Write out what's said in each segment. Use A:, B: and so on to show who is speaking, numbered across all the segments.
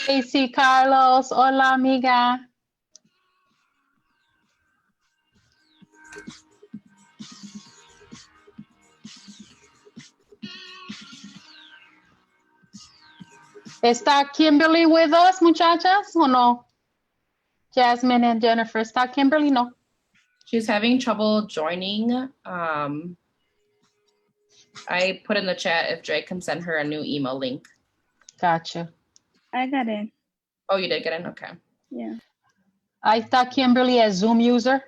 A: Stacy Carlos, hola amiga. ¿Está Kimberly with us, muchachas, o no? Jasmine and Jennifer, ¿está Kimberly? No.
B: She's having trouble joining. I put in the chat if Drake can send her a new email link.
A: Gotcha.
C: I got in.
B: Oh, you did get in? Okay.
C: Yeah.
A: Ahí está Kimberly as Zoom user.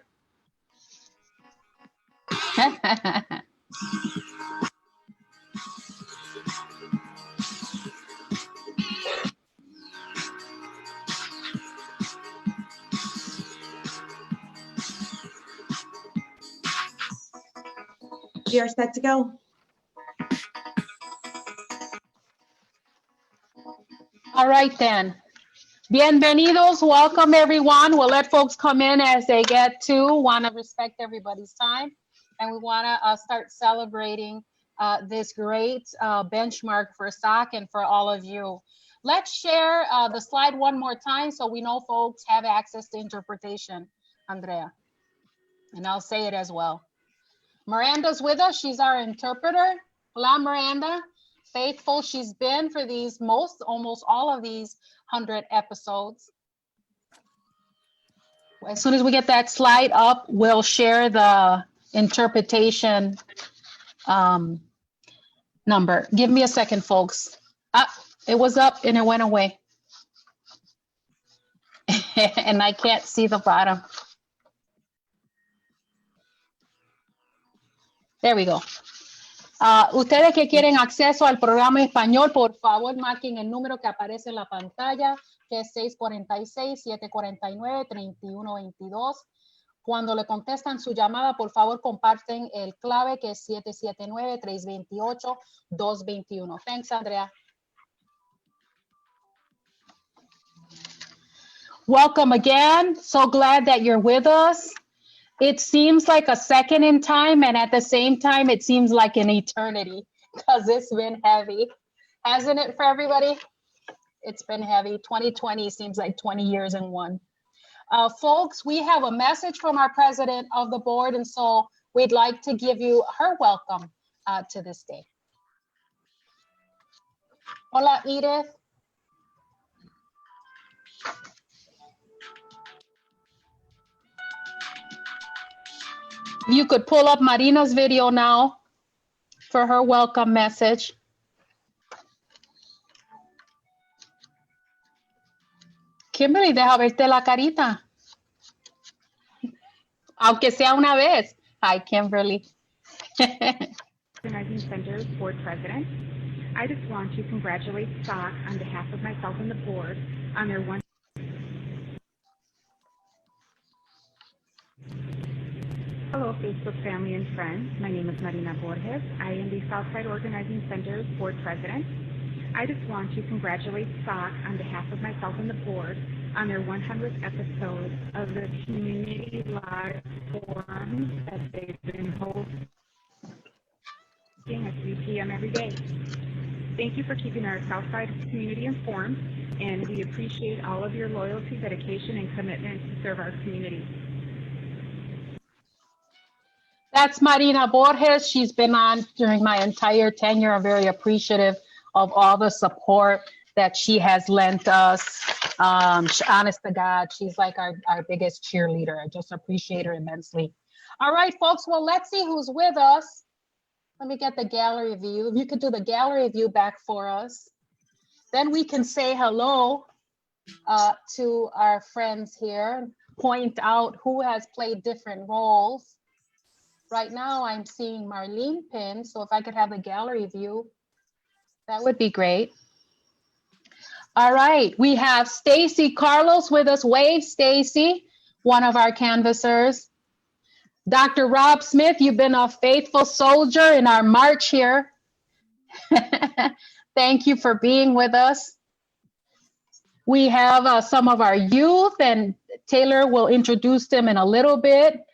D: We are set to go.
A: All right then. Bienvenidos, welcome everyone. We'll let folks come in as they get to. Want to respect everybody's time, and we want to start celebrating this great benchmark for SOC and for all of you. Let's share the slide one more time so we know folks have access to interpretation, Andrea. And I'll say it as well. Miranda's with us. She's our interpreter. Hola, Miranda. Faithful she's been for these almost all of these 100 episodes. As soon as we get that slide up, we'll share the interpretation number. Give me a second, folks. It was up and it went away. And I can't see the bottom. There we go. Ustedes que quieren acceso al programa español, por favor, marquen el número que aparece en la pantalla, que es 646-749-3122. Cuando le contestan su llamada, por favor, comparten el clave, que es 779-328-221. Thanks, Andrea. Welcome again. So glad that you're with us. It seems like a second in time, and at the same time, it seems like an eternity because it's been heavy. Hasn't it for everybody? It's been heavy. 2020 seems like 20 years in one. Folks, we have a message from our president of the board, and so we'd like to give you her welcome to this day. Hola, Edith. You could pull up Marina's video now for her welcome message. Kimberly, deja verte la carita. Aunque sea una vez. Hi, Kimberly.
E: Organizing Center's board president. I just want to congratulate SOC on behalf of myself and the board on their one. Hello, Facebook family and friends. My name is Marina Borges. I am the Southside Organizing Center's board president. I just want to congratulate SOC on behalf of myself and the board on their 100th episode of the Community Live Forum that they've been hosting at 3 p.m. every day. Thank you for keeping our Southside community informed, and we appreciate all of your loyalty, dedication, and commitment to serve our community.
A: That's Marina Borges. She's been on during my entire tenure. I'm very appreciative of all the support that she has lent us. Honest to God, she's like our biggest cheerleader. I just appreciate her immensely. All right, folks, well, let's see who's with us. Let me get the gallery view. If you could do the gallery view back for us, then we can say hello to our friends here, point out who has played different roles. Right now, I'm seeing Marlene Pin, so if I could have the gallery view, that would be great. All right, we have Stacy Carlos with us. Wave, Stacy, one of our canvassers. Dr. Rob Smith, you've been a faithful soldier in our march here. Thank you for being with us. We have some of our youth, and Taylor will introduce them in a little bit.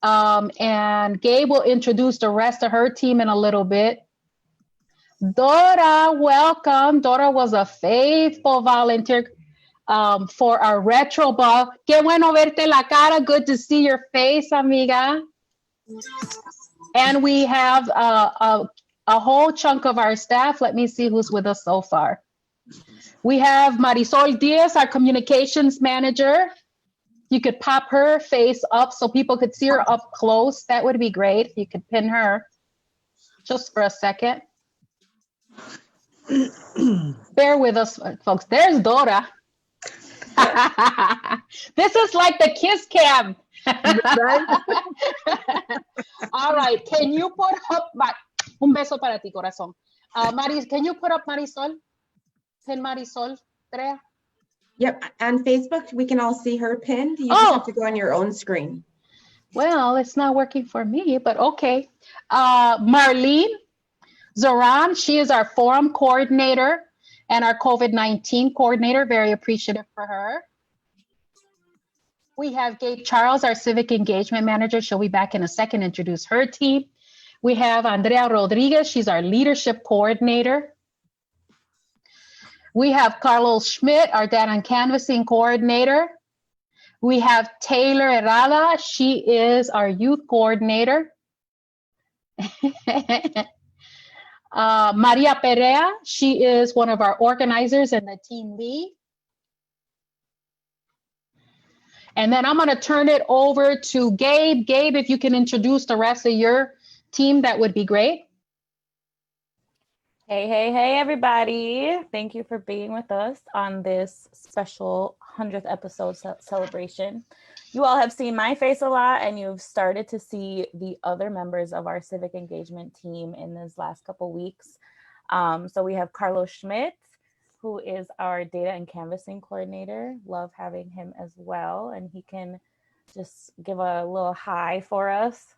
A: And Gabe will introduce the rest of her team in a little bit. Dora, welcome. Dora was a faithful volunteer. for our retro ball. Qué bueno verte la cara. Good to see your face, amiga. And we have a whole chunk of our staff. Let me see who's with us so far. We have Marisol Diaz, our communications manager. You could pop her face up so people could see her up close. That would be great. You could pin her just for a second. Bear with us, folks. There's Dora. This is like the kiss cam. All right. Can you put up un beso para ti, corazón? Can you put up Marisol? Pin Marisol, Trea.
C: Yep, on Facebook, we can all see her pinned. You just have to go on your own screen.
A: Well, it's not working for me, but okay. Marlene Zoran, she is our forum coordinator and our COVID-19 coordinator. Very appreciative for her. We have Gabe Charles, our civic engagement manager. She'll be back in a second, introduce her team. We have Andrea Rodriguez. She's our leadership coordinator. We have Carlos Schmidt, our data and canvassing coordinator. We have Taylor Herrada. She is our youth coordinator. Maria Perea, she is one of our organizers and the team lead. And then I'm going to turn it over to Gabe. Gabe, if you can introduce the rest of your team, that would be great.
D: Hey, everybody. Thank you for being with us on this special 100th episode celebration. You all have seen my face a lot, and you've started to see the other members of our civic engagement team in this last couple weeks. So we have Carlos Schmidt, who is our data and canvassing coordinator. Love having him as well, and he can just give a little hi for us.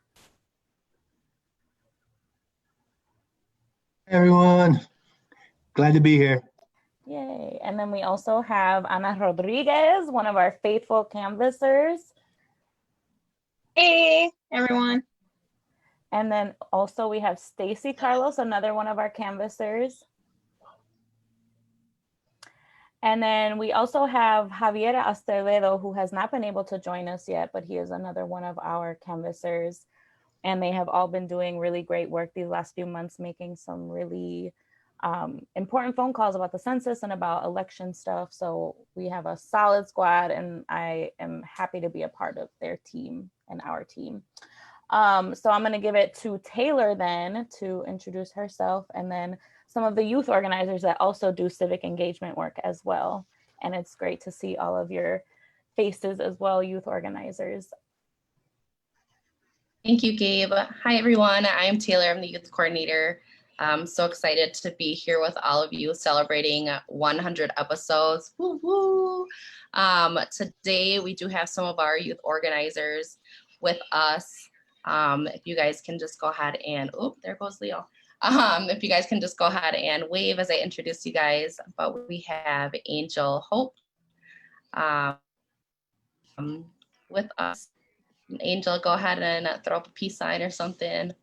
F: Everyone, glad to be here.
D: Yay. And then we also have Ana Rodriguez, one of our faithful canvassers.
G: Hey, everyone.
D: And then also we have Stacy Carlos, another one of our canvassers. And then we also have Javier Acevedo, who has not been able to join us yet, but he is another one of our canvassers. And they have all been doing really great work these last few months, making some really important phone calls about the census and about election stuff. So we have a solid squad, and I am happy to be a part of their team and our team. So I'm going to give it to Taylor then to introduce herself, and then some of the youth organizers that also do civic engagement work as well. And it's great to see all of your faces as well, youth organizers.
B: Thank you, Gabe. Hi, everyone. I'm Taylor. I'm the youth coordinator. I'm so excited to be here with all of you celebrating 100 episodes. Woo, woo. Today, we do have some of our youth organizers with us. If you guys can just go ahead and, oh, there goes Leo. If you guys can just go ahead and wave as I introduce you guys. But we have Angel Hope with us. Angel, go ahead and throw up a peace sign or something.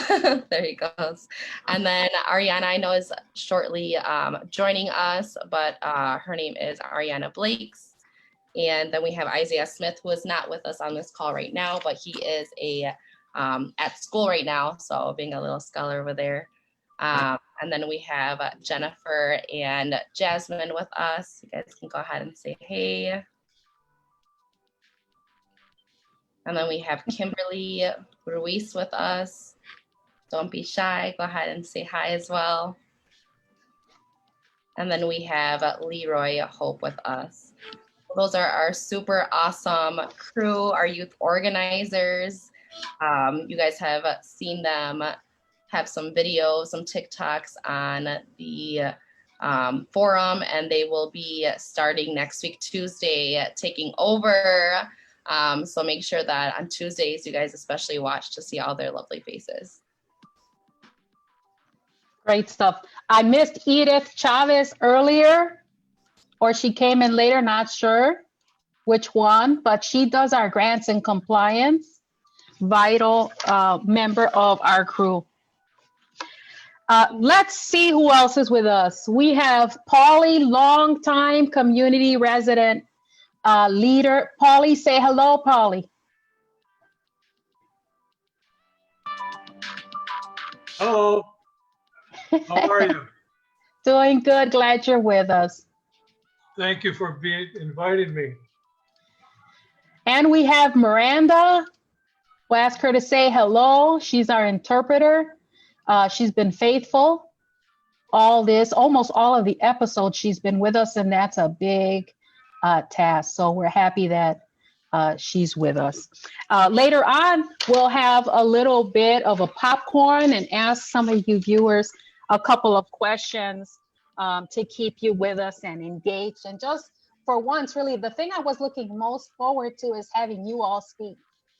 B: There he goes. And then Ariana, I know, is shortly joining us, but her name is Ariana Blakes. And then we have Isaiah Smith, who is not with us on this call right now, but he is at school right now, so being a little scholar over there. And then we have Jennifer and Jasmine with us. You guys can go ahead and say hey. And then we have Kimberly Ruiz with us. Don't be shy, go ahead and say hi as well. And then we have Leroy Hope with us. Those are our super awesome crew, our youth organizers. You guys have seen them have some videos, some TikToks on the forum, and they will be starting next week, Tuesday, taking over. So make sure that on Tuesdays, you guys especially watch to see all their lovely faces.
A: Great stuff. I missed Edith Chavez earlier, or she came in later, not sure which one, but she does our grants and compliance, vital member of our crew. Let's see who else is with us. We have Polly, longtime community resident leader. Polly, say hello, Polly.
G: Hello, how are you?
A: Doing good. Glad you're with us.
G: Thank you for inviting me.
A: And we have Miranda. We'll ask her to say hello. She's our interpreter. She's been faithful. Almost all of the episodes she's been with us, and that's a big task. So we're happy that she's with us. Later on, we'll have a little bit of a popcorn and ask some of you viewers a couple of questions to keep you with us and engaged. And just for once, really, the thing I was looking most forward to is having you all speak.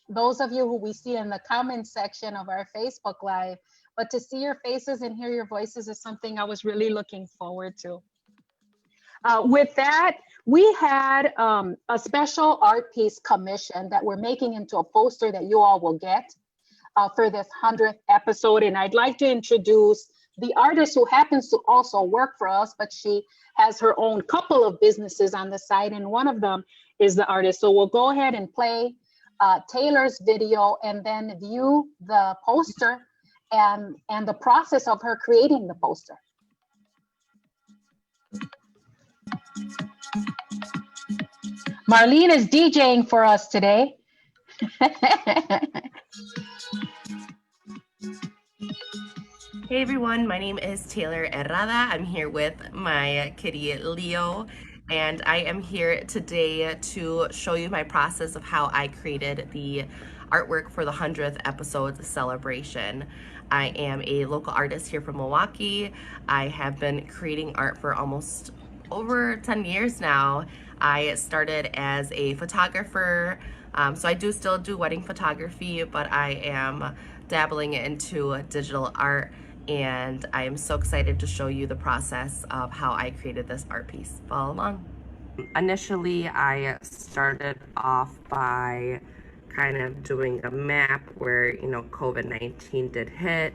A: Those of you who we see in the comment section of our Facebook Live, but to see your faces and hear your voices is something I was really looking forward to. With that, we had a special art piece commission that we're making into a poster that you all will get for this 100th episode. And I'd like to introduce the artist who happens to also work for us, but she has her own couple of businesses on the side, and one of them is the artist. So we'll go ahead and play Taylor's video and then view the poster and the process of her creating the poster. Marlene is DJing for us today.
H: Hey everyone, my name is Taylor Herrada. I'm here with my kitty Leo, and I am here today to show you my process of how I created the artwork for the 100th episode celebration. I am a local artist here from Milwaukee. I have been creating art for almost over 10 years now. I started as a photographer, so I do still do wedding photography, but I am dabbling into digital art, and I am so excited to show you the process of how I created this art piece. Follow along. Initially, I started off by kind of doing a map where, COVID-19 did hit,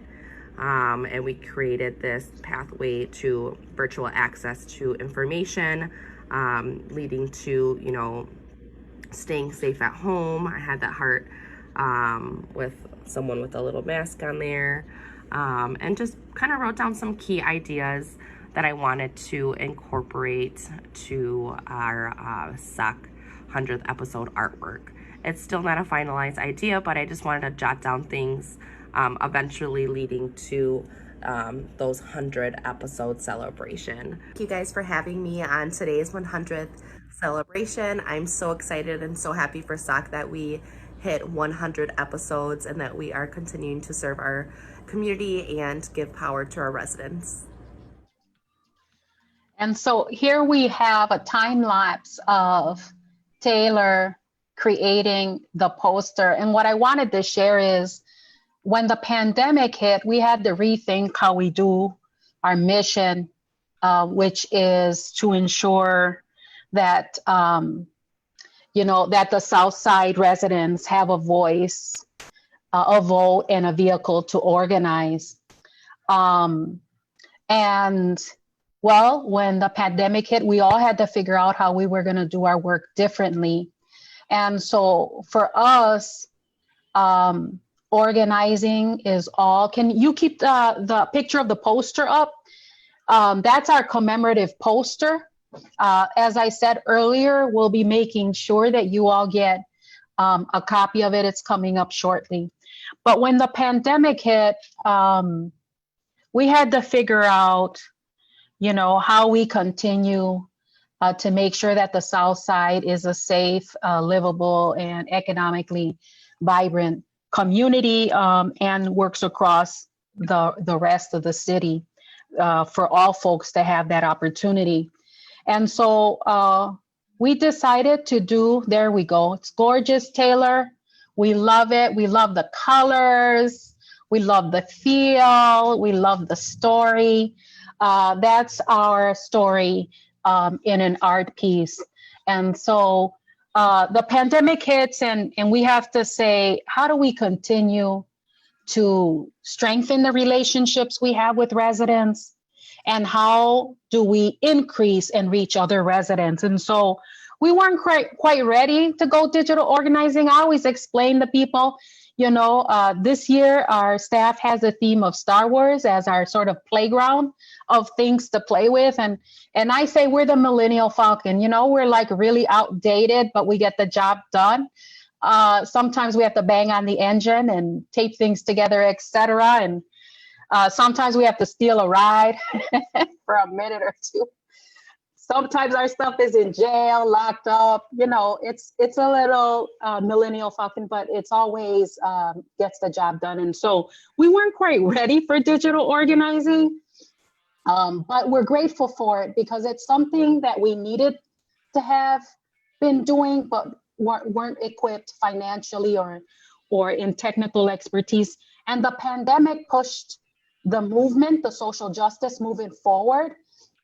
H: and we created this pathway to virtual access to information, leading to, staying safe at home. I had that heart with someone with a little mask on there, and just kind of wrote down some key ideas that I wanted to incorporate to our SUCK 100th episode artwork. It's still not a finalized idea, but I just wanted to jot down things eventually leading to those 100 episode celebration. Thank you guys for having me on today's 100th celebration. I'm so excited and so happy for SUCK that we hit 100 episodes and that we are continuing to serve our community and give power to our residents.
A: And so here we have a time lapse of Taylor creating the poster. And what I wanted to share is when the pandemic hit, we had to rethink how we do our mission, which is to ensure that, that the Southside residents have a voice, a vote, and a vehicle to organize. Well, when the pandemic hit, we all had to figure out how we were going to do our work differently. And so for us, organizing is all. Can you keep the picture of the poster up? That's our commemorative poster. As I said earlier, we'll be making sure that you all get a copy of it. It's coming up shortly. But when the pandemic hit, we had to figure out how we continue to make sure that the South Side is a safe, livable, and economically vibrant community, and works across the rest of the city for all folks to have that opportunity. And so we decided to do, there we go. It's gorgeous, Taylor. We love it. We love the colors. We love the feel. We love the story. That's our story in an art piece. And so the pandemic hits, and we have to say, how do we continue to strengthen the relationships we have with residents, and how do we increase and reach other residents. And so we weren't quite ready to go digital organizing. I always explain to people, this year our staff has a theme of Star Wars as our sort of playground of things to play with. And I say we're the Millennial Falcon. We're like really outdated, but we get the job done. Sometimes we have to bang on the engine and tape things together, etc. And sometimes we have to steal a ride for a minute or two. Sometimes our stuff is in jail, locked up. It's a little Millennial Falcon, but it's always gets the job done. And so we weren't quite ready for digital organizing, but we're grateful for it because it's something that we needed to have been doing, but weren't equipped financially or in technical expertise. And the pandemic pushed the movement, the social justice movement forward.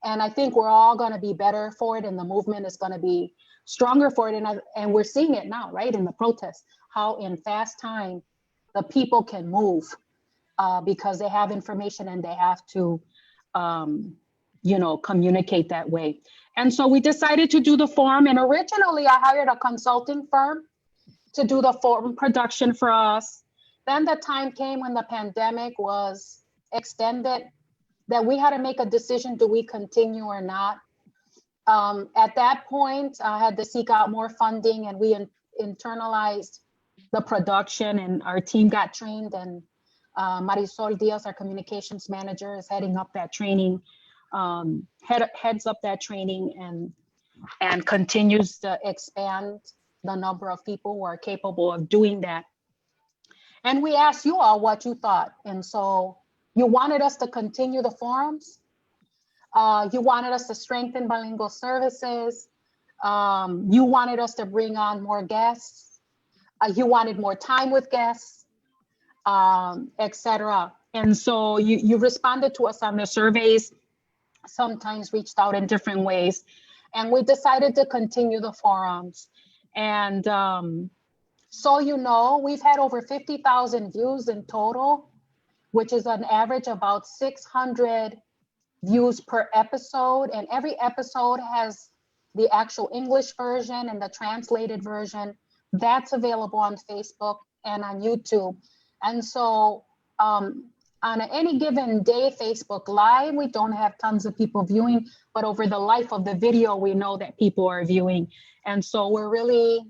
A: And I think we're all going to be better for it, and the movement is going to be stronger for it. And we're seeing it now, right, in the protests, how in fast time the people can move because they have information and they have to, communicate that way. And so we decided to do the forum. And originally, I hired a consulting firm to do the forum production for us. Then the time came when the pandemic was extended, that we had to make a decision, do we continue or not? At that point, I had to seek out more funding, and we internalized the production, and our team got trained, and Marisol Diaz, our communications manager, is heading up that training, heads up that training and continues to expand the number of people who are capable of doing that. And we asked you all what you thought. And so you wanted us to continue the forums. You wanted us to strengthen bilingual services. You wanted us to bring on more guests. You wanted more time with guests, etc. And so you responded to us on the surveys, sometimes reached out in different ways. And we decided to continue the forums. And so, we've had over 50,000 views in total, which is an average about 600 views per episode. And every episode has the actual English version and the translated version. That's available on Facebook and on YouTube. And so on any given day, Facebook Live, we don't have tons of people viewing, but over the life of the video, we know that people are viewing. And so we're really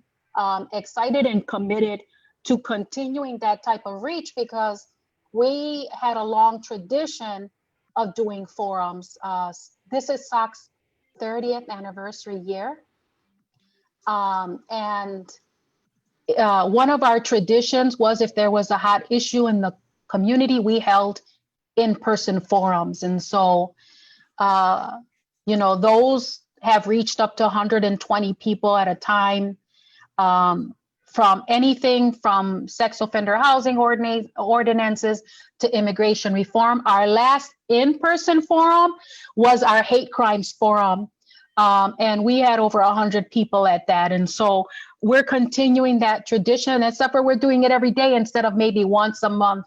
A: excited and committed to continuing that type of reach because we had a long tradition of doing forums. This is SOC's 30th anniversary year. And one of our traditions was if there was a hot issue in the community, we held in-person forums. And so, those have reached up to 120 people at a time, from anything from sex offender housing ordinances to immigration reform. Our last in-person forum was our hate crimes forum. And we had over 100 people at that. And so we're continuing that tradition, except for we're doing it every day instead of maybe once a month,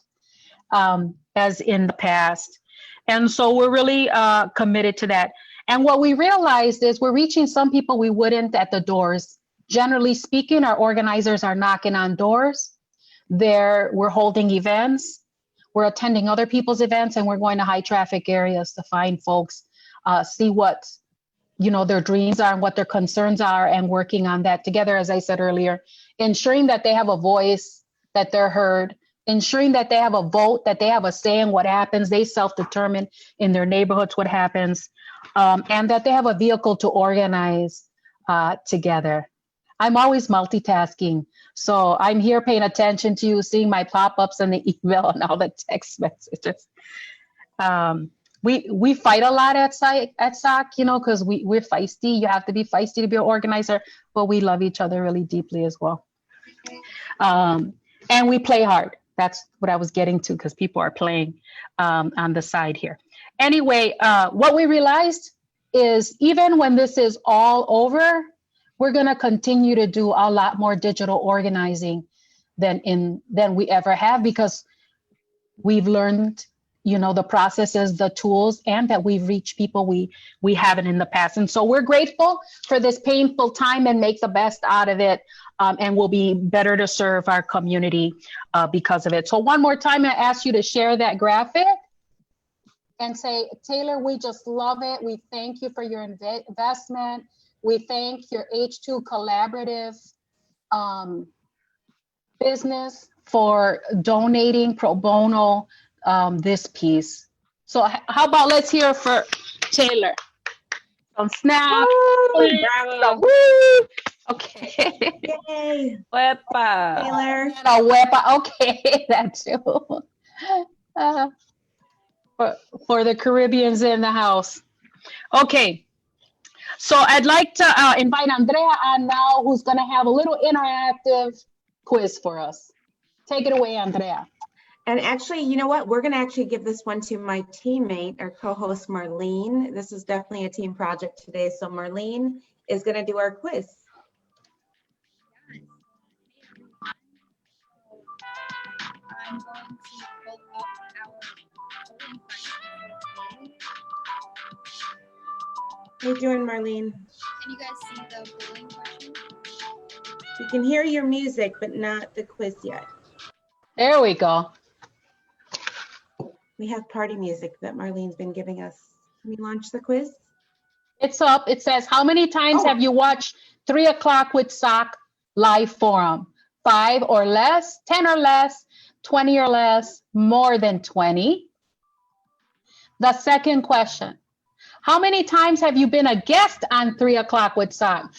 A: as in the past. And so we're really committed to that. And what we realized is we're reaching some people we wouldn't at the doors. Generally speaking, our organizers are knocking on doors. We're holding events. We're attending other people's events, and we're going to high traffic areas to find folks, see what their dreams are and what their concerns are, and working on that together, as I said earlier, ensuring that they have a voice, that they're heard, ensuring that they have a vote, that they have a say in what happens, they self-determine in their neighborhoods what happens, and that they have a vehicle to organize together. I'm always multitasking, so I'm here paying attention to you, seeing my pop-ups and the email and all the text messages. We fight a lot at SOC, because we're feisty. You have to be feisty to be an organizer, but we love each other really deeply as well. And we play hard. That's what I was getting to, because people are playing on the side here. Anyway, what we realized is even when this is all over, we're going to continue to do a lot more digital organizing than we ever have, because we've learned, the processes, the tools, and that we've reached people we haven't in the past. And so we're grateful for this painful time and make the best out of it. And we'll be better to serve our community because of it. So one more time, I ask you to share that graphic and say, Taylor, we just love it. We thank you for your investment. We thank your H2 Collaborative business for donating pro bono this piece. So how about let's hear for Taylor. Some snaps.
D: Bravo.
A: Woo! Okay.
C: Yay,
D: Wepa.
C: Taylor.
A: And a weapon. Okay, that too. For the Caribbeans in the house. Okay. So I'd like to invite Andrea on now, who's going to have a little interactive quiz for us. Take it away, Andrea.
C: And actually, you know what? We're going to actually give this one to my teammate or co-host, Marlene. This is definitely a team project today. So Marlene is going to do our quiz.
I: I'm going to pull up our polling question.
C: How you doing, Marlene?
I: Can you guys see the polling question?
C: We can hear your music, but not the quiz yet.
A: There we go.
C: We have party music that Marlene's been giving us. Can we launch the quiz?
A: It's up. It says, how many times have you watched 3 o'clock with Sock live forum? 5 or less, 10 or less, 20 or less, more than 20. The second question, how many times have you been a guest on 3 o'clock with Sock?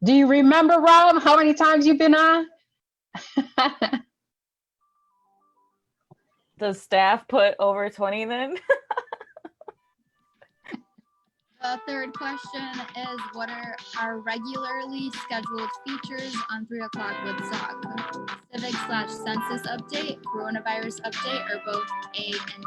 A: Do you remember, Rob, how many times you've been on?
D: Does staff put over 20 then?
I: The third question is, what are our regularly scheduled features on 3 o'clock with SOC? Civic/census update, coronavirus update, or both A and B?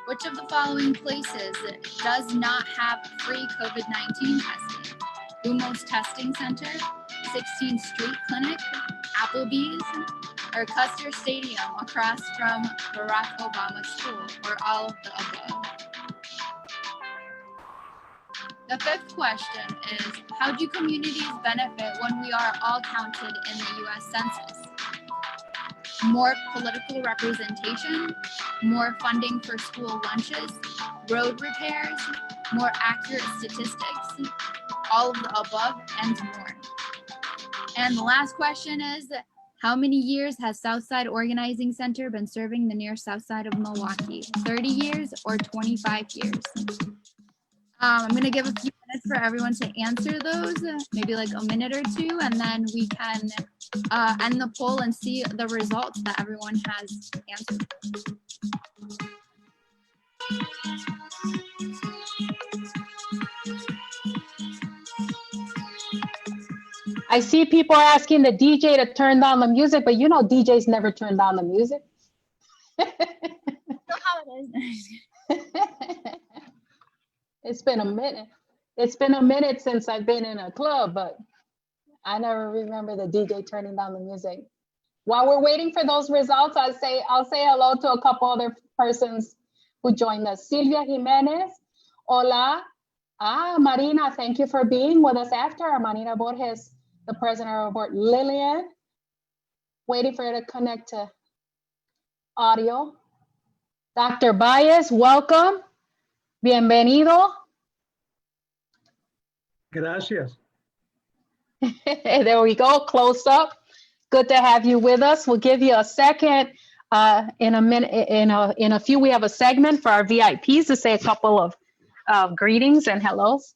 I: Which of the following places does not have free COVID-19 testing? Lumos Testing Center, 16th Street Clinic, Applebee's, or Custer Stadium across from Barack Obama School, or all of the above? The fifth question is, how do communities benefit when we are all counted in the U.S. Census? More political representation, more funding for school lunches, road repairs, more accurate statistics, all of the above and more. And the last question is, how many years has Southside Organizing Center been serving the near south side of Milwaukee? 30 years or 25 years? I'm going to give a few minutes for everyone to answer those, maybe like a minute or two, and then we can end the poll and see the results that everyone has answered.
A: I see people asking the DJ to turn down the music, but DJs never turn down the music.
I: You know how it is.
A: It's been a minute. It's been a minute since I've been in a club, but I never remember the DJ turning down the music. While we're waiting for those results, I'll say hello to a couple other persons who joined us. Silvia Jimenez, hola. Marina, thank you for being with us after. Marina Borges, the president of our board. Lillian, waiting for her to connect to audio. Dr. Baez, welcome. Bienvenido.
G: Gracias.
A: There we go, close up. Good to have you with us. We'll give you a second. In a minute, in a few, we have a segment for our VIPs to say a couple of greetings and hellos.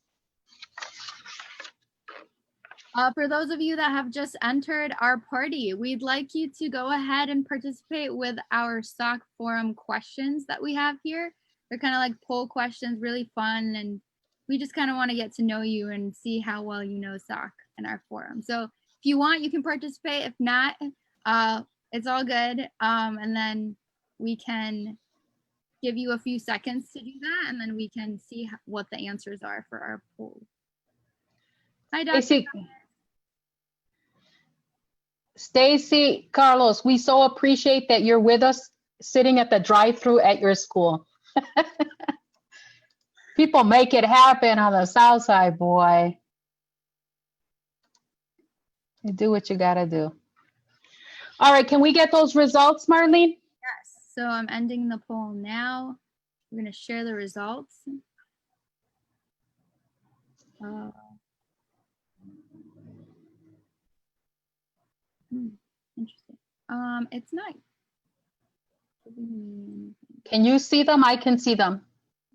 I: For those of you that have just entered our party, we'd like you to go ahead and participate with our SOC forum questions that we have here. They're kind of like poll questions, really fun, and we just kind of want to get to know you and see how well you know SOC in our forum. So if you want, you can participate. If not, it's all good. And then we can give you a few seconds to do that, and then we can see what the answers are for our poll. Hi, Dr.
A: Stacy, Carlos, we so appreciate that you're with us sitting at the drive-through at your school. People make it happen on the South Side, boy. You do what you gotta do. All right, can we get those results, Marlene?
I: Yes. So I'm ending the poll now. We're going to share the results. Interesting. It's not giving me anything.
A: Can you see them? I can see them.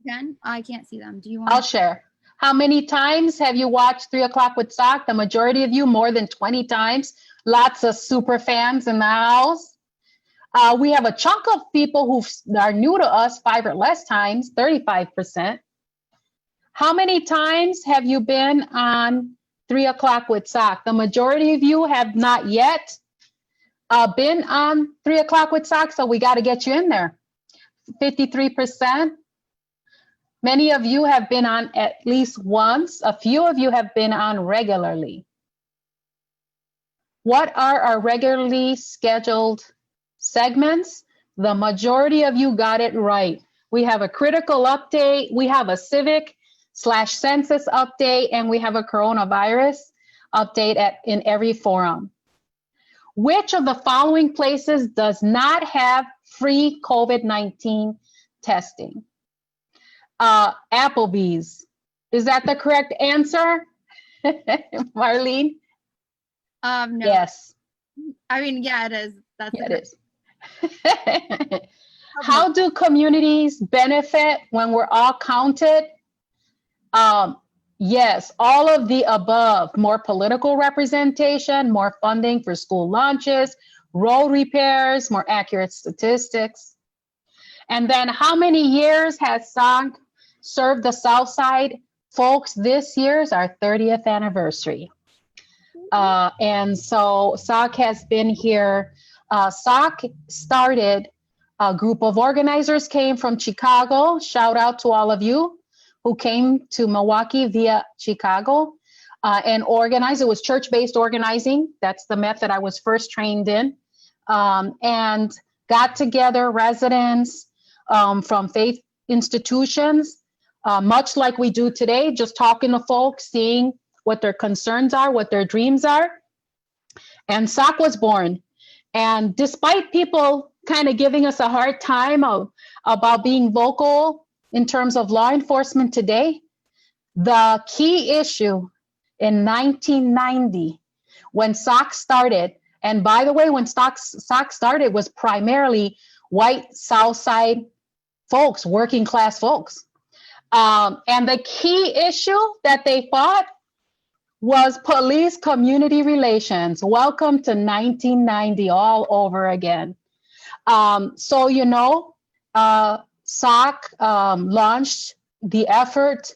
I: Again, I can't see them. Do you
A: I'll
I: want?
A: share. How many times have you watched 3 o'clock with Sock? The majority of you, more than 20 times. Lots of super fans in the house. We have a chunk of people who are new to us 5 or less times, 35%. How many times have you been on 3 o'clock with Sock? The majority of you have not yet been on 3 o'clock with Sock, so we got to get you in there. 53%. Many of you have been on at least once. A few of you have been on regularly. What are our regularly scheduled segments? The majority of you got it right. We have a critical update, we have a civic/census update, and we have a coronavirus update in every forum. Which of the following places does not have free COVID-19 testing? Applebee's. Is that the correct answer? Marlene?
I: No.
A: Yes.
I: I mean, yeah, it is. That's
A: Yeah, it is. How do communities benefit when we're all counted? Yes, all of the above. More political representation, more funding for school launches, road repairs, more accurate statistics. And then how many years has SOC served the South Side folks? This year's our 30th anniversary. And so SOC has been here. SOC started, a group of organizers came from Chicago. Shout out to all of you who came to Milwaukee via Chicago and organized. It was church-based organizing. That's the method I was first trained in. And got together residents from faith institutions, much like we do today, just talking to folks, seeing what their concerns are, what their dreams are. And SOC was born. And despite people kind of giving us a hard time about being vocal in terms of law enforcement today, the key issue in 1990, when SOC started, and by the way, when SOC started was primarily white South Side folks, working class folks. And the key issue that they fought was police community relations. Welcome to 1990 all over again. So, you know, SOC launched the effort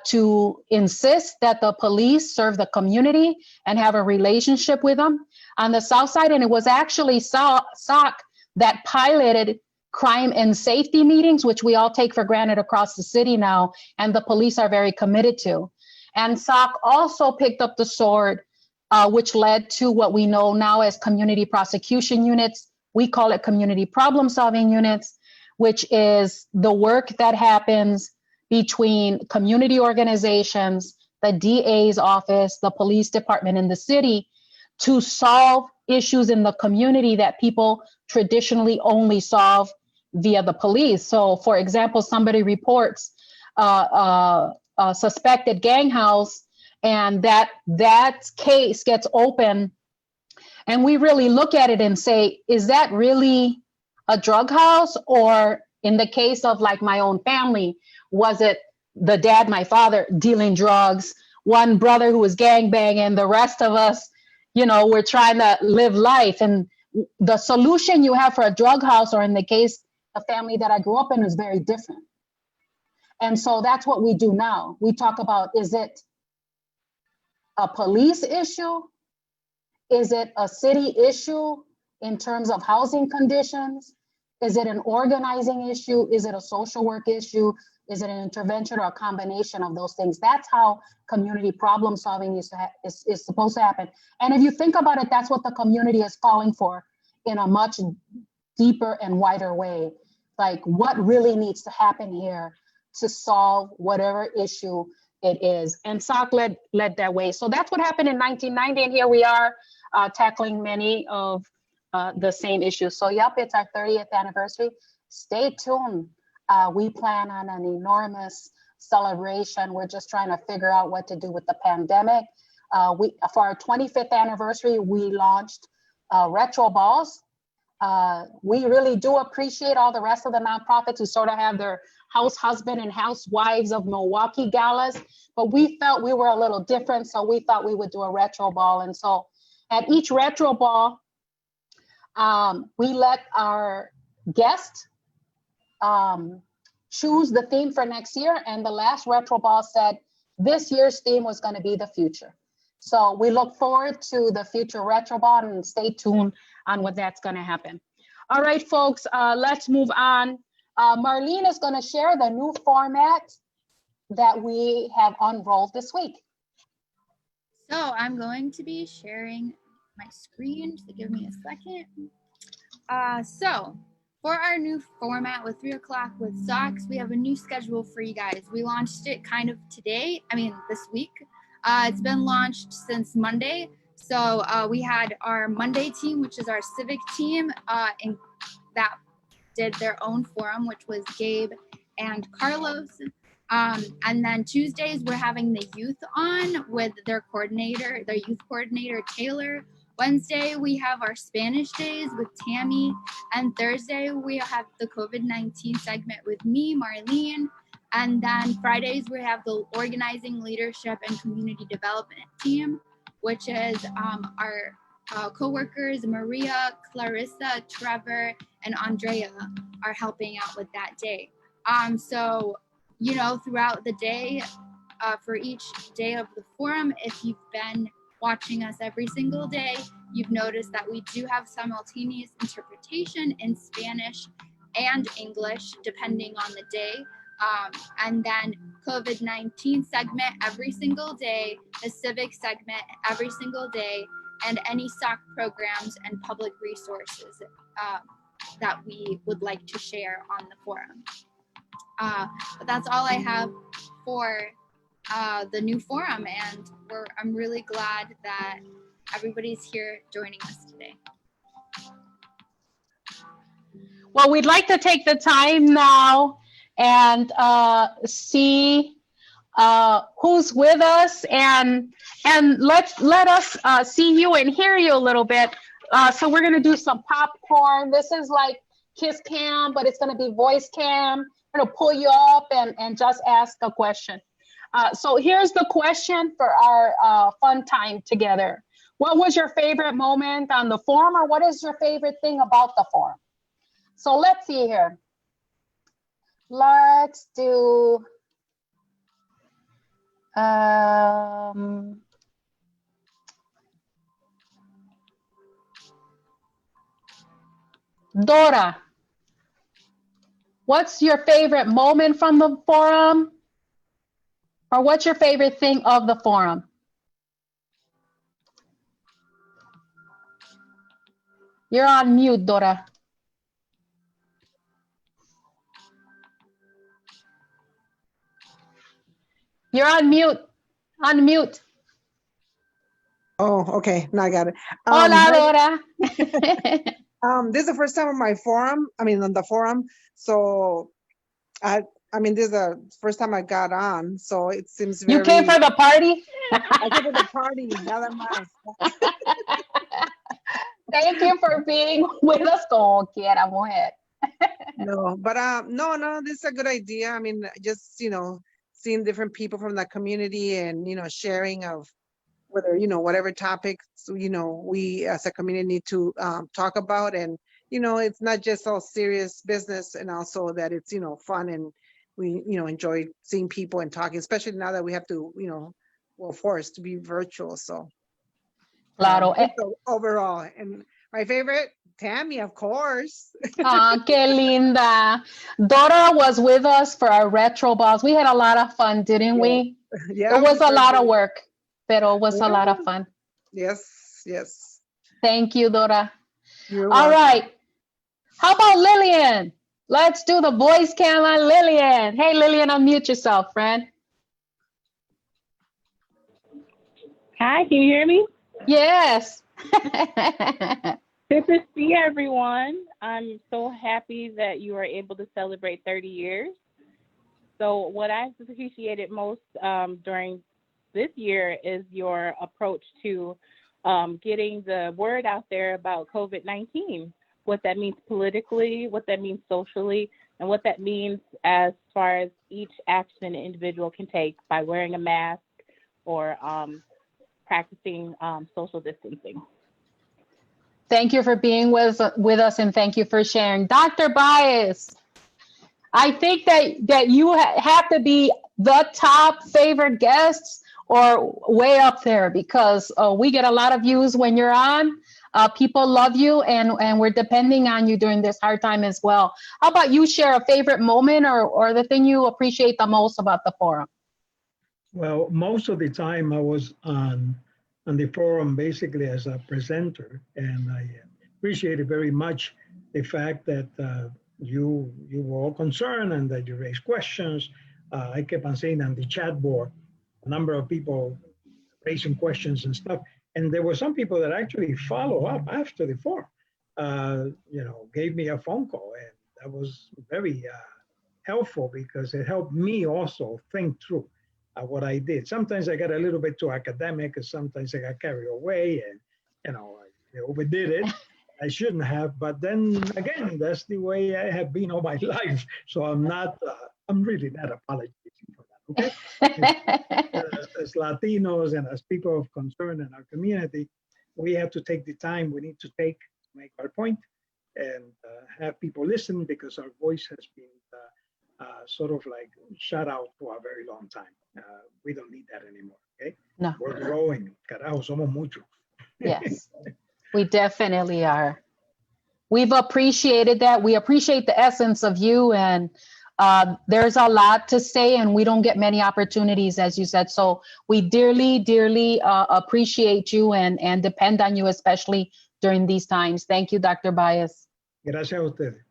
A: to insist that the police serve the community and have a relationship with them on the South Side. And it was actually SOC that piloted crime and safety meetings, which we all take for granted across the city now, and the police are very committed to. And SOC also picked up the sword, which led to what we know now as community prosecution units. We call it community problem-solving units, which is the work that happens between community organizations, the DA's office, the police department in the city, to solve issues in the community that people traditionally only solve via the police. So, for example, somebody reports a suspected gang house, and that case gets open, and we really look at it and say, is that really a drug house? Or in the case of like my own family, was it the dad, my father, dealing drugs, one brother who was gangbanging, the rest of us, you know, we're trying to live life. And the solution you have for a drug house, or in the case, a family that I grew up in, is very different. And so that's what we do now. We talk about, is it a police issue? Is it a city issue in terms of housing conditions? Is it an organizing issue? Is it a social work issue? Is it an intervention or a combination of those things? That's how community problem solving is supposed to happen. And if you think about it, that's what the community is calling for in a much deeper and wider way. Like, what really needs to happen here to solve whatever issue it is. And SOC led that way. So that's what happened in 1990. And here we are tackling many of the same issues. So yep, it's our 30th anniversary. Stay tuned. We plan on an enormous celebration. We're just trying to figure out what to do with the pandemic. For our 25th anniversary, we launched retro balls. We really do appreciate all the rest of the nonprofits who sort of have their house husband and housewives of Milwaukee galas, but we felt we were a little different, so we thought we would do a retro ball. And so at each retro ball, we let our guests choose the theme for next year, and the last retro ball said this year's theme was going to be the future. So we look forward to the future retro ball, and stay tuned on what that's going to happen. All right, folks, let's move on. Marlene is going to share the new format that we have unrolled this week.
I: So I'm going to be sharing my screen, so give me a second. So for our new format with 3 o'clock with SOCs, we have a new schedule for you guys. We launched it kind of this week. It's been launched since Monday. So we had our Monday team, which is our civic team, and that did their own forum, which was Gabe and Carlos. And then Tuesdays, we're having the youth on with their youth coordinator, Taylor. Wednesday, we have our Spanish days with Tammy. And Thursday, we have the COVID-19 segment with me, Marlene. And then Fridays, we have the organizing, leadership, and community development team, which is our co-workers, Maria, Clarissa, Trevor, and Andrea are helping out with that day. So, throughout the day, for each day of the forum, if you've been watching us every single day, you've noticed that we do have simultaneous interpretation in Spanish and English, depending on the day. And then COVID-19 segment every single day, the civic segment every single day, and any SOC programs and public resources that we would like to share on the forum. But that's all I have for the new forum, and I'm really glad that everybody's here joining us today.
A: Well, we'd like to take the time now and see who's with us, and let us see you and hear you a little bit. So we're gonna do some popcorn. This is like Kiss Cam, but it's gonna be voice cam. We're gonna pull you up and just ask a question. So here's the question for our fun time together. What was your favorite moment on the forum, or what is your favorite thing about the forum? So let's see here. Let's do Dora. What's your favorite moment from the forum? Or what's your favorite thing of the forum? You're on mute, Dora. You're on mute. Unmute.
J: Oh, okay. Now I got it.
A: Hola, Dora.
J: This is the first time on the forum. So this is the first time I got on. So it seems very...
A: You came for the party?
J: I came for the party. Nada más.
A: Thank you for being with us, como quiera, mujer.
J: No, but no, this is a good idea. I mean, just, seeing different people from the community and, sharing of whether, whatever topics, we as a community need to talk about. And, it's not just all serious business, and also that it's, fun, and we, enjoy seeing people and talking, especially now that we have to, we're forced to be virtual. So
A: Claro.
J: overall, and my favorite, Tammy, of course.
A: Ah, qué linda. Dora was with us for our retro balls. We had a lot of fun, didn't we?
J: Yeah,
A: It was
J: we
A: a
J: sure
A: lot of
J: did.
A: work, but it was a lot of
J: Yeah.
A: fun.
J: Yes, yes.
A: Thank you, Dora.
J: You're
A: All
J: welcome.
A: right. How about Lillian? Let's do the voice cam on Lillian. Hey, Lillian, unmute yourself, friend.
K: Hi, can you hear me?
A: Yes.
K: Good to see everyone. I'm so happy that you are able to celebrate 30 years. So what I've appreciated most during this year is your approach to getting the word out there about COVID-19, what that means politically, what that means socially, and what that means as far as each action an individual can take by wearing a mask or practicing social distancing.
A: Thank you for being with us, and thank you for sharing. Dr. Bias, I think that you have to be the top favorite guests or way up there, because we get a lot of views when you're on. People love you, and we're depending on you during this hard time as well. How about you share a favorite moment or the thing you appreciate the most about the forum?
L: Well, most of the time I was on the forum basically as a presenter, and I appreciated very much the fact that you were all concerned and that you raised questions. I kept on seeing on the chat board a number of people raising questions and stuff, and there were some people that actually follow up after the forum. Gave me a phone call, and that was very helpful because it helped me also think through what I did. Sometimes I got a little bit too academic, and sometimes I got carried away, and I overdid it. I shouldn't have, but then again, that's the way I have been all my life. So I'm really not apologizing for that. Okay, as Latinos and as people of concern in our community, we have to take the time we need to take to make our point and have people listen, because our voice has been sort of like shut out for a very long time. We don't need that anymore, okay?
A: No.
L: We're growing. Carajo, somos muchos.
A: Yes, we definitely are. We've appreciated that. We appreciate the essence of you, and there's a lot to say, and we don't get many opportunities, as you said. So we dearly, dearly appreciate you and depend on you, especially during these times. Thank you, Dr. Bias.
L: Gracias a ustedes.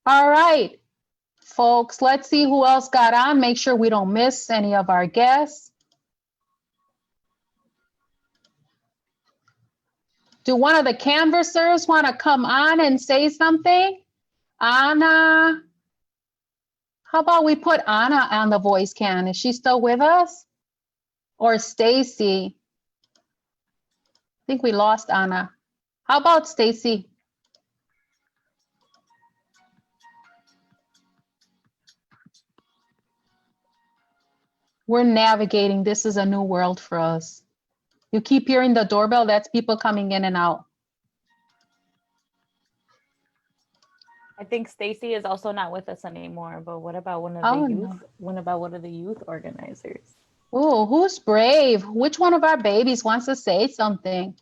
A: All right, folks, let's see who else got on. Make sure we don't miss any of our guests. Do one of the canvassers want to come on and say something? Anna, how about we put Anna on the voice can? Is she still with us? Or Stacy? I think we lost Anna. How about Stacy? We're navigating. This is a new world for us. You keep hearing the doorbell, that's people coming in and out.
D: I think Stacy is also not with us anymore, but what about one of
A: Oh,
D: the
A: no.
D: youth? What about one of the youth organizers?
A: Oh, who's brave? Which one of our babies wants to say something?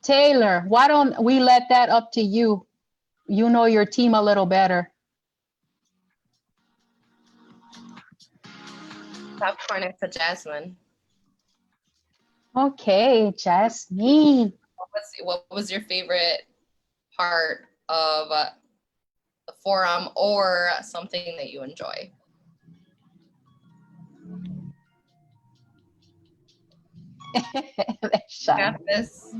A: Taylor, why don't we let that up to you? You know your team a little better.
B: Popcorn is to Jasmine.
A: Okay, Jasmine.
B: What was your favorite part of the forum, or something that you enjoy?
A: That's shy.
B: Got this.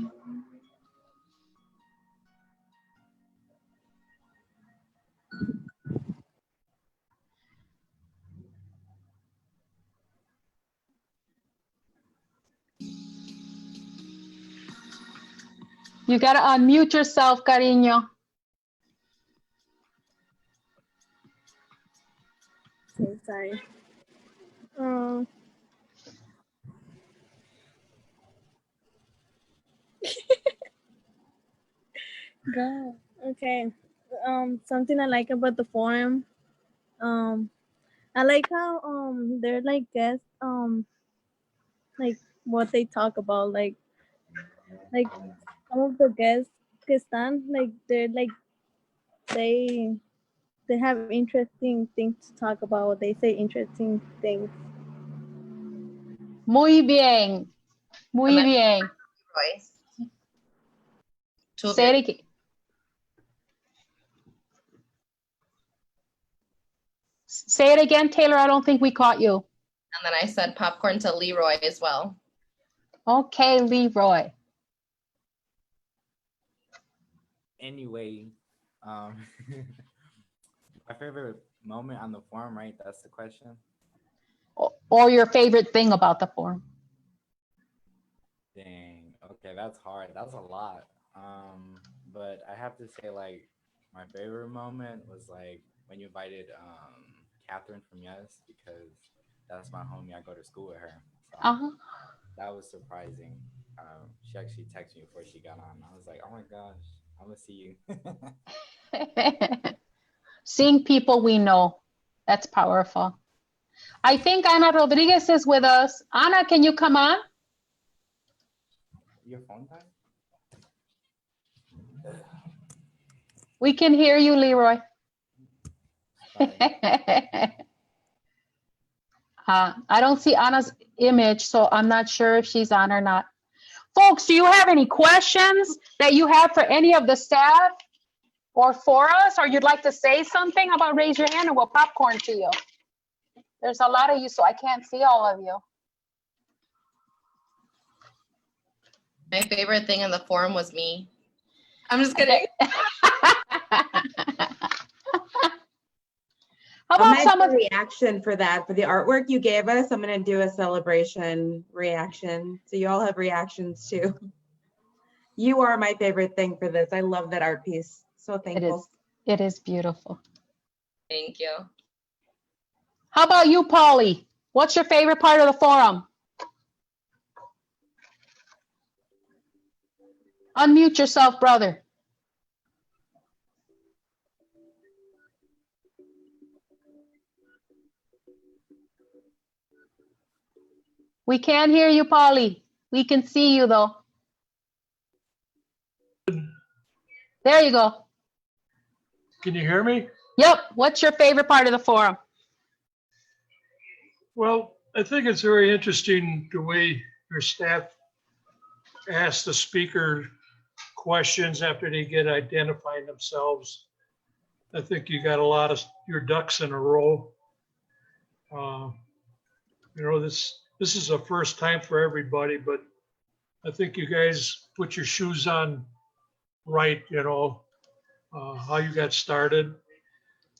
A: You gotta unmute yourself, cariño.
M: Okay, sorry. God, okay. Something I like about the forum. I like how they're like guests. Like what they talk about. Like some of the guests que están, like they're like they have interesting things to talk about. They say interesting things.
A: Muy bien. Muy bien.
B: Voice. Two of
A: Say
B: your-
A: it again. Say it again, Taylor. I don't think we caught you.
B: And then I said popcorn to Leroy as well.
A: Okay, Leroy.
N: Anyway, my favorite moment on the forum, right? That's the question.
A: Or your favorite thing about the forum.
N: Dang. Okay, that's hard. That's a lot. But I have to say, like, my favorite moment was like when you invited Catherine from Yes, because that's my homie. I go to school with her. So that was surprising. She actually texted me before she got on. I was like, oh my gosh, I'm gonna see you.
A: Seeing people we know, that's powerful. I think Ana Rodriguez is with us. Ana, can you come on?
N: Your phone time?
A: We can hear you, Leroy. I don't see Anna's image, so I'm not sure if she's on or not. Folks, do you have any questions that you have for any of the staff or for us, or you'd like to say something about, raise your hand and we'll popcorn to you. There's a lot of you, so I can't see all of you.
B: My favorite thing in the forum was me. I'm just kidding.
A: How
C: I'm
A: about
C: gonna
A: some
C: do
A: of
C: a reaction for that, for the artwork you gave us? I'm gonna do a celebration reaction. So you all have reactions too. You are my favorite thing for this. I love that art piece. So thankful.
A: It is beautiful.
B: Thank you.
A: How about you, Polly? What's your favorite part of the forum? Unmute yourself, brother. We can't hear you, Polly. We can see you though. There you go.
G: Can you hear me?
A: Yep. What's your favorite part of the forum?
G: Well, I think it's very interesting the way your staff asks the speaker questions after they get identifying themselves. I think you got a lot of your ducks in a row. You know, this is a first time for everybody, but I think you guys put your shoes on right, you know, how you got started.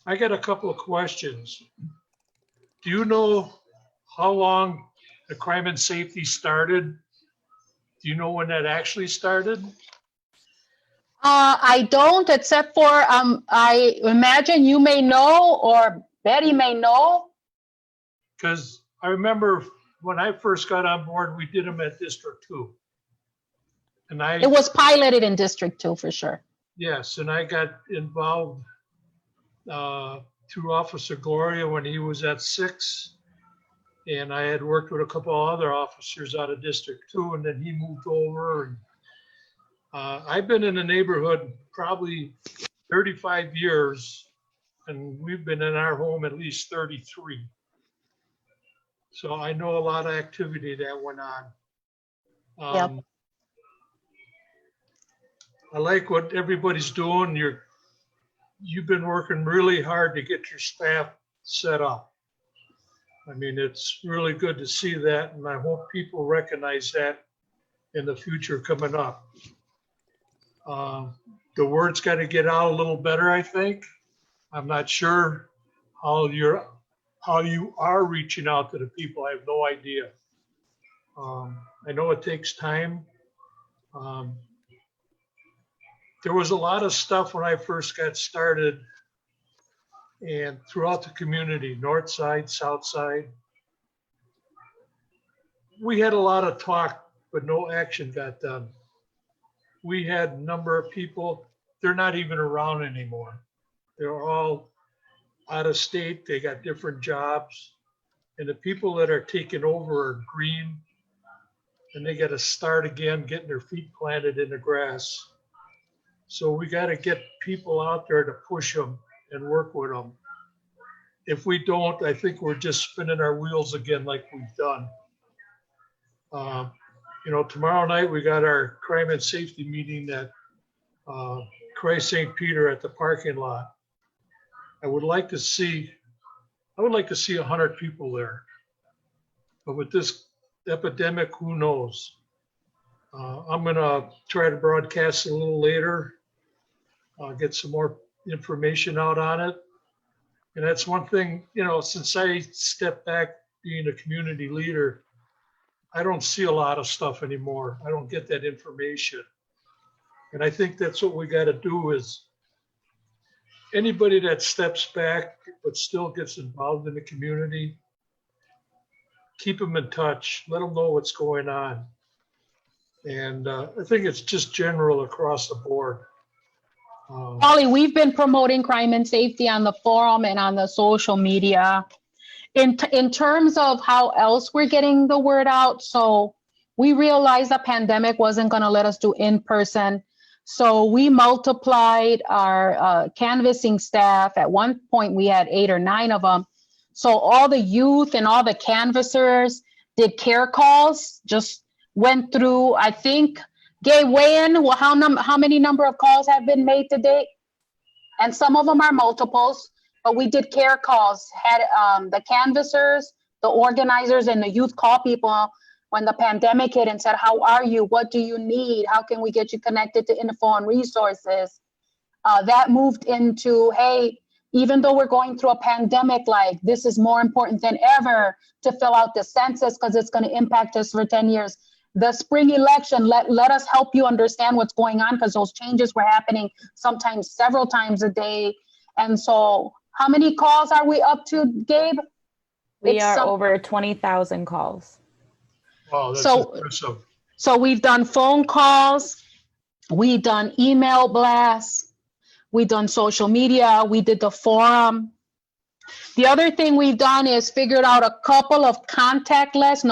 G: I got a couple of questions. Do you know how long the crime and safety started? Do you know when that actually started?
A: I don't, except for I imagine you may know or Betty may know.
G: Because I remember when I first got on board, we did them at District 2. And
A: It was piloted in District 2 for sure.
G: Yes, and I got involved through Officer Gloria when he was at 6. And I had worked with a couple other officers out of District 2, and then he moved over. And I've been in the neighborhood probably 35 years, and we've been in our home at least 33. So I know a lot of activity that went on.
A: Yep.
G: I like what everybody's doing. You've been working really hard to get your staff set up. I mean, it's really good to see that, and I hope people recognize that in the future coming up. The word's got to get out a little better, I think. I'm not sure how you are reaching out to the people. I have no idea. I know it takes time. There was a lot of stuff when I first got started and throughout the community, north side, south side. We had a lot of talk, but no action got done. We had a number of people, they're not even around anymore. They're all out of state, they got different jobs. And the people that are taking over are green. and they got to start again, getting their feet planted in the grass. So we got to get people out there to push them and work with them. If we don't, I think we're just spinning our wheels again like we've done. You know, tomorrow night we got our crime and safety meeting at Christ St. Peter at the parking lot. I would like to see 100 people there. But with this epidemic, who knows? I'm gonna try to broadcast a little later, get some more information out on it. And that's one thing, you know, since I stepped back being a community leader, I don't see a lot of stuff anymore. I don't get that information. And I think that's what we got to do is anybody that steps back but still gets involved in the community, keep them in touch, let them know what's going on. And I think it's just general across the board.
A: Polly, we've been promoting crime and safety on the forum and on the social media. In terms of how else we're getting the word out, so we realized the pandemic wasn't going to let us do in person. So we multiplied our canvassing staff. At one point, we had 8 or 9 of them. So all the youth and all the canvassers did care calls, just went through, I think, Gay, weigh in, well, how many number of calls have been made to date? And some of them are multiples, but we did care calls, had the canvassers, the organizers, and the youth call people when the pandemic hit and said, how are you? What do you need? How can we get you connected to info and resources? That moved into, hey, even though we're going through a pandemic, like this is more important than ever to fill out the census because it's going to impact us for 10 years. The spring election, let us help you understand what's going on because those changes were happening sometimes several times a day. And so how many calls are we up to, Gabe?
D: We are over 20,000 calls.
G: Wow, that's impressive.
A: So we've done phone calls, we've done email blasts, we've done social media, we did the forum. The other thing we've done is figured out a couple of contactless,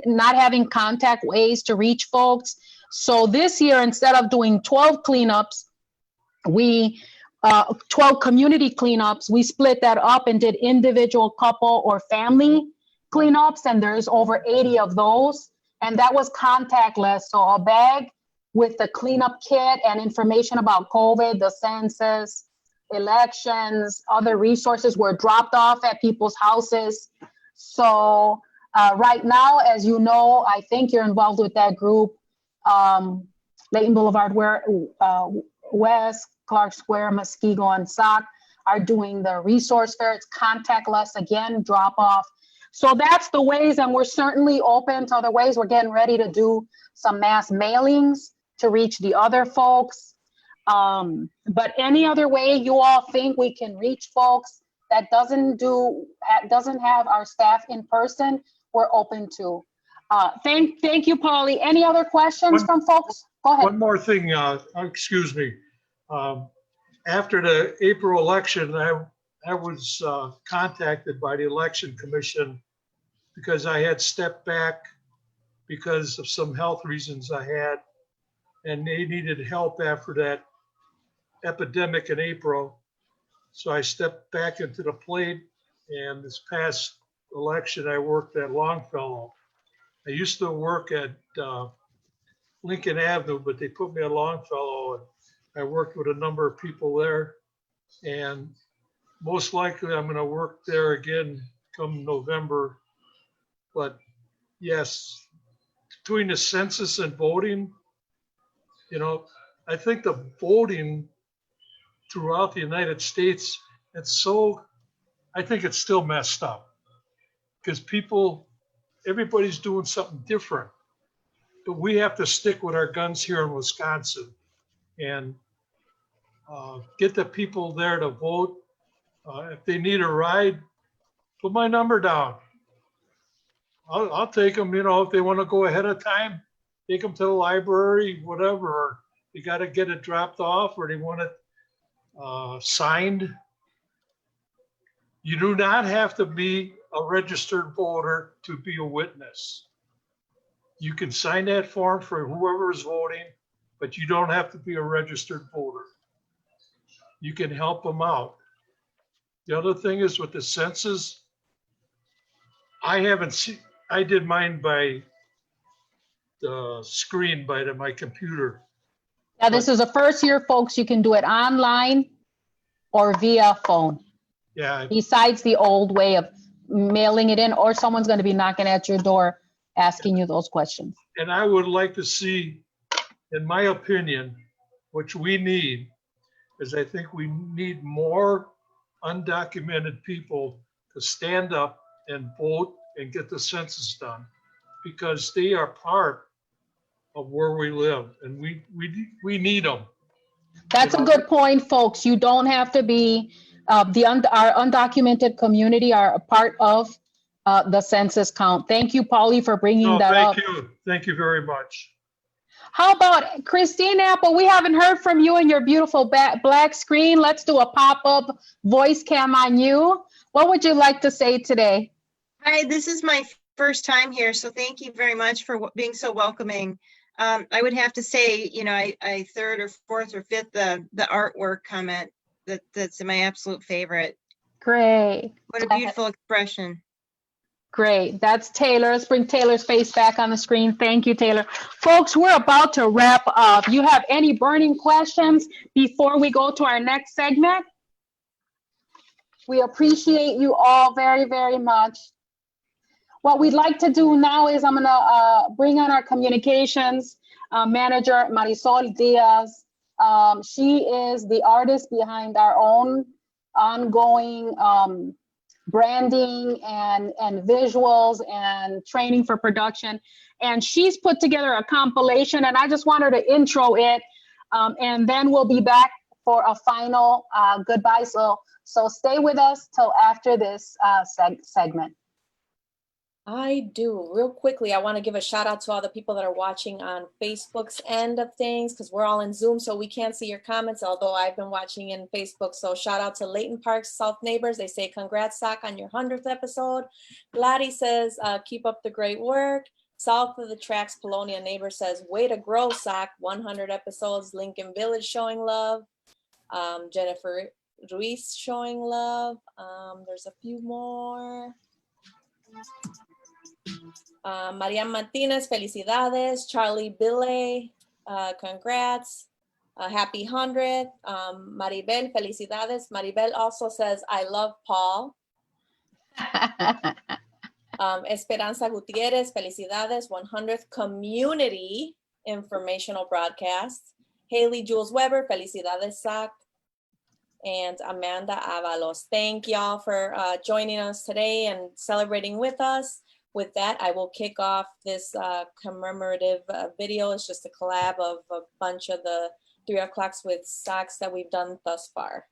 A: not having contact ways to reach folks. So this year, instead of doing 12 cleanups, 12 community cleanups, we split that up and did individual, couple, or family cleanups, and there's over 80 of those. And that was contactless. So a bag with the cleanup kit and information about COVID, the census, elections, other resources were dropped off at people's houses. So right now, as you know, I think you're involved with that group, Layton Boulevard, West, Clark Square, Muskego, and Sauk are doing the resource fair. It's contactless again, drop off. So that's the ways, and we're certainly open to other ways. We're getting ready to do some mass mailings to reach the other folks. But any other way you all think we can reach folks that doesn't have our staff in person, we're open to. Thank you, Polly. Any other questions from folks? Go ahead.
G: One more thing, excuse me. After the April election, I was contacted by the Election Commission because I had stepped back because of some health reasons I had, and they needed help after that epidemic in April. So I stepped back into the plate, and this past election, I worked at Longfellow. I used to work at Lincoln Avenue, but they put me at Longfellow, and I worked with a number of people there. And most likely I'm going to work there again come November. But yes, between the census and voting, you know, I think the voting throughout the United States, I think it's still messed up because everybody's doing something different. But we have to stick with our guns here in Wisconsin and get the people there to vote. If they need a ride, put my number down. I'll take them, you know, if they want to go ahead of time, take them to the library, whatever. Or you got to get it dropped off or they want it signed. You do not have to be a registered voter to be a witness. You can sign that form for whoever is voting, but you don't have to be a registered voter. You can help them out. The other thing is with the census, I haven't seen, I did mine by the screen by my computer.
A: Now, this is the first year, folks, you can do it online or via phone,
G: Yeah,
A: besides the old way of mailing it in, or someone's going to be knocking at your door asking you those questions.
G: and I would like to see, in my opinion, which we need, is I think we need more undocumented people to stand up and vote and get the census done, because they are part of where we live, and we need them.
A: That's a good point, folks. You don't have to be, our undocumented community are a part of the census count. Thank you, Polly, for bringing
G: No,
A: that up.
G: thank you very much.
A: How about Christine Apple? We haven't heard from you and your beautiful black screen. Let's do a pop-up voice cam on you. What would you like to say today?
O: Hi, this is my first time here, so thank you very much for being so welcoming. I would have to say, you know, I third or fourth or fifth the artwork comment. That's my absolute favorite.
A: Great.
O: What a beautiful expression.
A: Great. That's Taylor. Let's bring Taylor's face back on the screen. Thank you, Taylor. Folks, we're about to wrap up. You have any burning questions before we go to our next segment? We appreciate you all very, very much. What we'd like to do now is I'm going to bring on our communications manager, Marisol Diaz. She is the artist behind our own ongoing branding and visuals and training for production. And she's put together a compilation, and I just want her to intro it. And then we'll be back for a final goodbye. So stay with us till after this segment.
P: I do. Real quickly, I want to give a shout out to all the people that are watching on Facebook's end of things, because we're all in Zoom, so we can't see your comments, although I've been watching in Facebook. So shout out to Leighton Park's South Neighbors. They say, congrats, Sock, on your 100th episode. Gladys says, keep up the great work. South of the Tracks, Polonia Neighbor says, way to grow, Sock. 100 episodes. Lincoln Village showing love. Jennifer Ruiz showing love. There's a few more. Marian Martinez, felicidades. Charlie Bille, congrats. Happy 100. Maribel, felicidades. Maribel also says, I love Paul. Esperanza Gutierrez, felicidades. 100th community informational broadcast. Haley Jules Weber, felicidades, Zach. And Amanda Avalos. Thank y'all for joining us today and celebrating with us. With that, I will kick off this commemorative video. It's just a collab of a bunch of the 3 o'clocks with Socks that we've done thus far.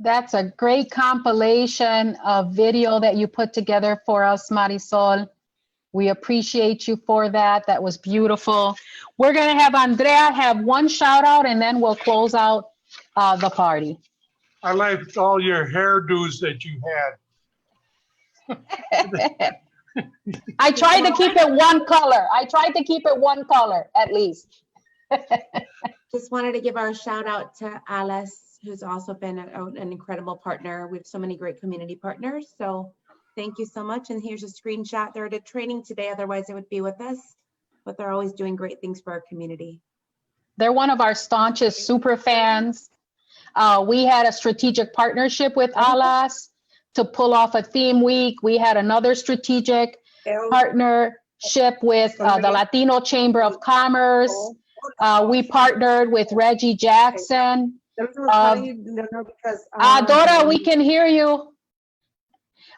A: That's a great compilation of video that you put together for us, Marisol. We appreciate you for that. That was beautiful. We're going to have Andrea have one shout out and then we'll close out the party.
G: I liked all your hairdos that you had.
A: I tried to keep it one color. At least.
C: Just wanted to give our shout out to Alice, who's also been an incredible partner. We have so many great community partners. So thank you so much. And here's a screenshot. They're at a training today. Otherwise they would be with us, but they're always doing great things for our community.
A: They're one of our staunchest super fans. We had a strategic partnership with Alas to pull off a theme week. We had another strategic partnership with the Latino Chamber of Commerce. We partnered with Reggie Jackson. Dora, we can hear you.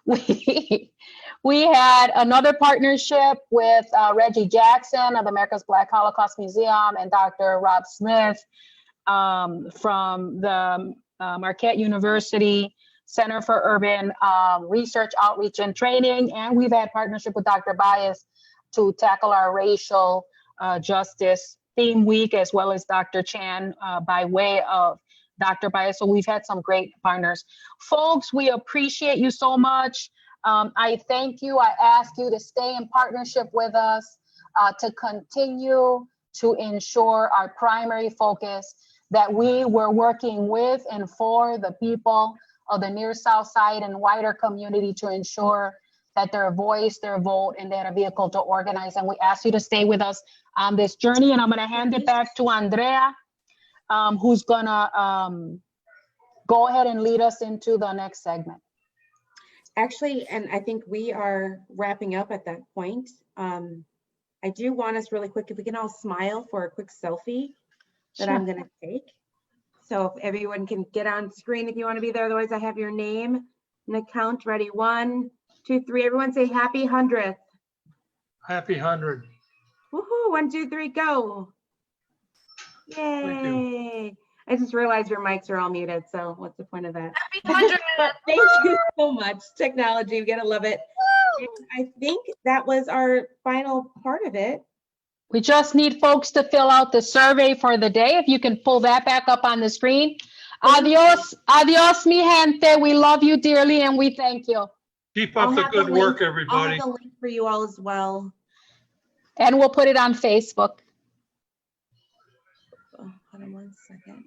A: We had another partnership with Reggie Jackson of America's Black Holocaust Museum and Dr. Rob Smith from the Marquette University Center for Urban Research, Outreach, and Training. And we've had partnership with Dr. Bias to tackle our racial justice theme week, as well as Dr. Chan by way of Dr. Bias. So we've had some great partners. Folks, we appreciate you so much. I thank you. I ask you to stay in partnership with us to continue to ensure our primary focus that we were working with and for the people of the Near South Side and wider community to ensure that their voice, their vote, and they had a vehicle to organize. And we ask you to stay with us on this journey. And I'm going to hand it back to Andrea, who's going to go ahead and lead us into the next segment.
C: Actually, and I think we are wrapping up at that point. I do want us really quick, if we can all smile for a quick selfie that I'm going to take. So if everyone can get on screen if you want to be there, otherwise I have your name and account ready. 1, 2, 3. Everyone say happy 100th.
G: Happy 100.
C: Woohoo! 1, 2, 3, go. Yay! I just realized your mics are all muted, so what's the point of that? But thank you so much. Technology, we gotta love it. And I think that was our final part of it.
A: We just need folks to fill out the survey for the day. If you can pull that back up on the screen. Adios, adios, mi gente. We love you dearly and we thank you.
G: Keep up the good work, everybody.
C: I'll have a link for you all as well.
A: And we'll put it on Facebook.
C: Oh, hold on 1 second.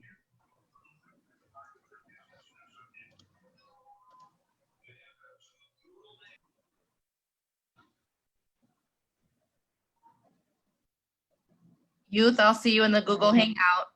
B: Youth, I'll see you in the Google Hangout.